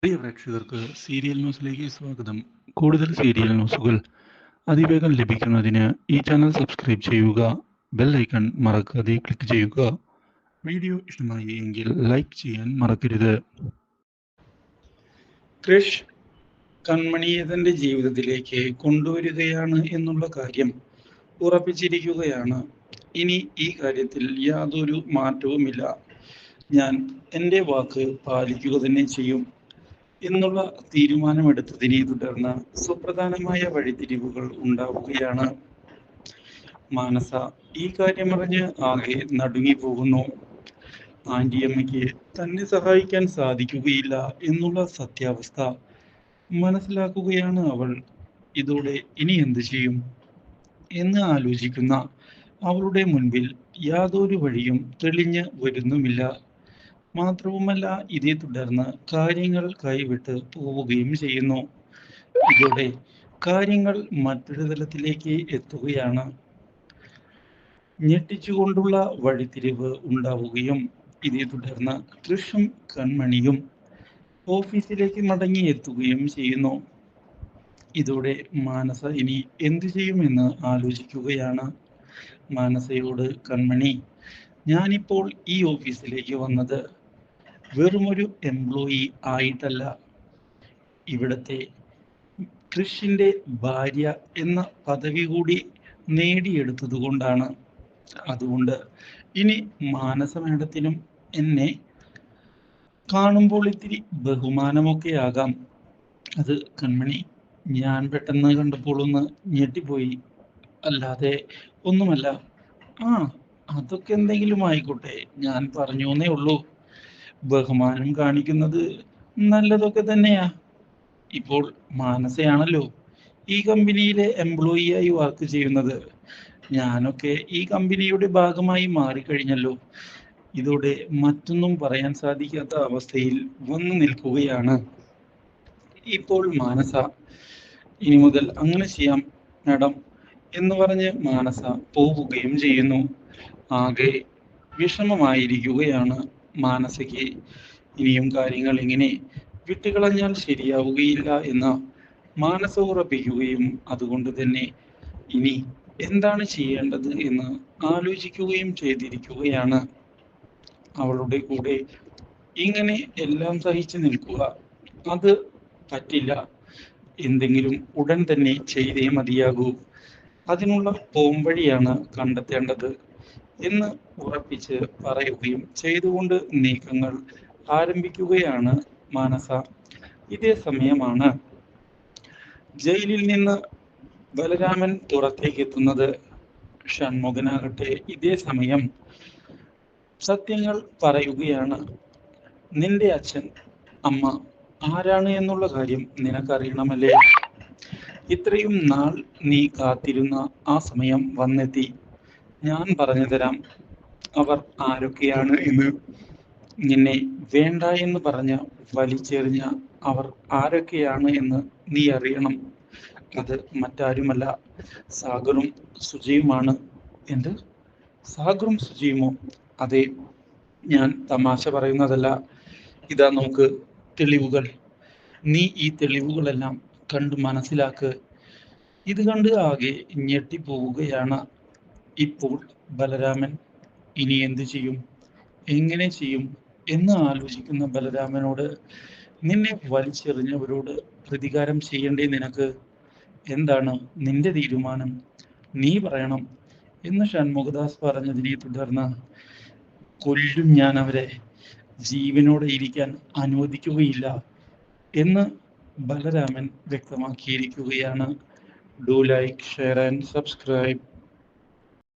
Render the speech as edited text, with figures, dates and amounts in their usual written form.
പ്രിയ പ്രേക്ഷകർക്ക് സീരിയൽ ന്യൂസിലേക്ക് സ്വാഗതം. കൂടുതൽ സീരിയൽ ന്യൂസുകൾ അതിവേഗം ലഭിക്കുന്നതിന് ഈ ചാനൽ സബ്സ്ക്രൈബ് ചെയ്യുക. ബെൽ ഐക്കൺ മറക്കാതെ ക്ലിക്ക് ചെയ്യുക. വീഡിയോ ഇഷ്ടമായി എങ്കിൽ ലൈക്ക് ചെയ്യാൻ മറക്കരുത്. ക്രിഷ് കൺമണിയെ തന്റെ ജീവിതത്തിലേക്ക് കൊണ്ടുവരികയാണ് എന്നുള്ള കാര്യം ഉറപ്പിച്ചിരിക്കുകയാണ്. ഇനി ഈ കാര്യത്തിൽ യാതൊരു മാറ്റവുമില്ല. ഞാൻ എൻ്റെ വാക്ക് പാലിക്കുക തന്നെ ചെയ്യും എന്നുള്ള തീരുമാനമെടുത്തതിനെ തുടർന്ന് സുപ്രധാനമായ വഴിത്തിരിവുകൾ ഉണ്ടാവുകയാണ്. മാനസ ഈ കാര്യമറിഞ്ഞ് ആകെ നടുങ്ങിപ്പോകുന്നു. ആന്റിയമ്മയ്ക്ക് തന്നെ സഹായിക്കാൻ സാധിക്കുകയില്ല എന്നുള്ള സത്യാവസ്ഥ മനസ്സിലാക്കുകയാണ് അവൾ. ഇതോടെ ഇനി എന്ത് ചെയ്യും എന്ന് ആലോചിക്കുന്ന അവളുടെ മുൻപിൽ യാതൊരു വഴിയും തെളിഞ്ഞ് വരുന്നുമില്ല. മാത്രവുമല്ല, ഇതേ തുടർന്ന് കാര്യങ്ങൾ കൈവിട്ട് പോവുകയും ചെയ്യുന്നു. ഇതോടെ കാര്യങ്ങൾ മറ്റൊരു തലത്തിലേക്ക് എത്തുകയാണ്. ഞെട്ടിച്ചുകൊണ്ടുള്ള വഴിത്തിരിവ് ഉണ്ടാവുകയും ഇതേ തുടർന്ന് കൃഷും കൺമണിയും ഓഫീസിലേക്ക് മടങ്ങി എത്തുകയും ചെയ്യുന്നു. ഇതോടെ മാനസ ഇനി എന്തു ചെയ്യുമെന്ന് ആലോചിക്കുകയാണ്. മാനസയോട് കൺമണി, ഞാനിപ്പോൾ ഈ ഓഫീസിലേക്ക് വന്നത് വെറുമൊരു എംപ്ലോയി ആയിട്ടല്ല, ഇവിടത്തെ കൃഷിന്റെ ഭാര്യ എന്ന പദവി കൂടി നേടിയെടുത്തത് കൊണ്ടാണ്. അതുകൊണ്ട് ഇനി മാനസ മേഡത്തിനും എന്നെ കാണുമ്പോൾ ഇത്തിരി ബഹുമാനമൊക്കെ ആകാം. അത് കൺമണി, ഞാൻ പെട്ടെന്ന് കണ്ടപ്പോൾ ഒന്ന് ഞെട്ടിപ്പോയി, അല്ലാതെ ഒന്നുമല്ല. ആ, അതൊക്കെ എന്തെങ്കിലും ആയിക്കോട്ടെ, ഞാൻ പറഞ്ഞു എന്നേ ഉള്ളൂ. ബഹുമാനം കാണിക്കുന്നത് നല്ലതൊക്കെ തന്നെയാ. ഇപ്പോൾ മാനസയാണല്ലോ ഈ കമ്പനിയിലെ എംപ്ലോയി ആയി വർക്ക് ചെയ്യുന്നത്. ഞാനൊക്കെ ഈ കമ്പനിയുടെ ഭാഗമായി മാറിക്കഴിഞ്ഞല്ലോ. ഇതോടെ മറ്റൊന്നും പറയാൻ സാധിക്കാത്ത അവസ്ഥയിൽ വന്നു നിൽക്കുകയാണ് ഇപ്പോൾ മാനസ. ഇനി മുതൽ അങ്ങനെ ചെയ്യാം മാഡം എന്ന് പറഞ്ഞ് മാനസ പോവുകയും ചെയ്യുന്നു. ആകെ വിഷമമായിരിക്കുകയാണ് മാനസയ്ക്ക്. ഇനിയും കാര്യങ്ങൾ ഇങ്ങനെ വിട്ടുകളഞ്ഞാൽ ശരിയാവുകയില്ല എന്ന് മാനസ ഉറപ്പിക്കുകയും അതുകൊണ്ട് തന്നെ ഇനി എന്താണ് ചെയ്യേണ്ടത് എന്ന് ആലോചിക്കുകയും ചെയ്തിരിക്കുകയാണ്. അവളുടെ കൂടെ ഇങ്ങനെ എല്ലാം സഹിച്ചു നിൽക്കുക അത് പറ്റില്ല. എന്തെങ്കിലും ഉടൻ തന്നെ ചെയ്തേ മതിയാകൂ. അതിനുള്ള പോംവഴിയാണ് കണ്ടെത്തേണ്ടത് എന്ന് ഉറപ്പിച്ച് പറയുകയും ചെയ്തുകൊണ്ട് നീക്കങ്ങൾ ആരംഭിക്കുകയാണ് മാനസ. ഇതേ സമയമാണ് ജയിലിൽ നിന്ന് ബലരാമൻ പുറത്തേക്ക് എത്തുന്നത്. ഷൺമുഖനാകട്ടെ ഇതേ സമയം സത്യങ്ങൾ പറയുകയാണ്. നിന്റെ അച്ഛൻ അമ്മ ആരാണ് എന്നുള്ള കാര്യം നിനക്കറിയണമല്ലേ? ഇത്രയും നാൾ നീ കാത്തിരുന്ന ആ സമയം വന്നെത്തി. ഞാൻ പറഞ്ഞു തരാം അവർ ആരൊക്കെയാണ് എന്ന്. നിന്നെ വേണ്ട എന്ന് പറഞ്ഞ് വലിച്ചെറിഞ്ഞ അവർ ആരൊക്കെയാണ് എന്ന് നീ അറിയണം. അത് മറ്റാരുമല്ല, സാഗറും സുജിയുമാണ്. എന്ത്? സാഗറും സുജിയുമോ? അതെ, ഞാൻ തമാശ പറയുന്നതല്ല. ഇതാ നോക്ക് തെളിവുകൾ. നീ ഈ തെളിവുകളെല്ലാം കണ്ടു മനസ്സിലാക്ക്. ഇത് കണ്ട് ആകെ ഞെട്ടിപ്പോവുകയാണ് ഇപ്പോൾ ബലരാമൻ. ഇനി എന്ത് ചെയ്യും, എങ്ങനെ ചെയ്യും എന്ന് ആലോചിക്കുന്ന ബലരാമനോട്, നിന്നെ വലിച്ചെറിഞ്ഞവരോട് പ്രതികാരം ചെയ്യേണ്ടേ നിനക്ക്? എന്താണ് നിന്റെ തീരുമാനം? നീ പറയണം എന്ന് ഷൺമുഖദാസ് പറഞ്ഞതിനെ തുടർന്ന്, കൊല്ലും ഞാൻ അവരെ, ജീവനോടെ ഇരിക്കാൻ അനുവദിക്കുകയില്ല എന്ന് ബലരാമൻ വ്യക്തമാക്കിയിരിക്കുകയാണ്. Do like, share and subscribe.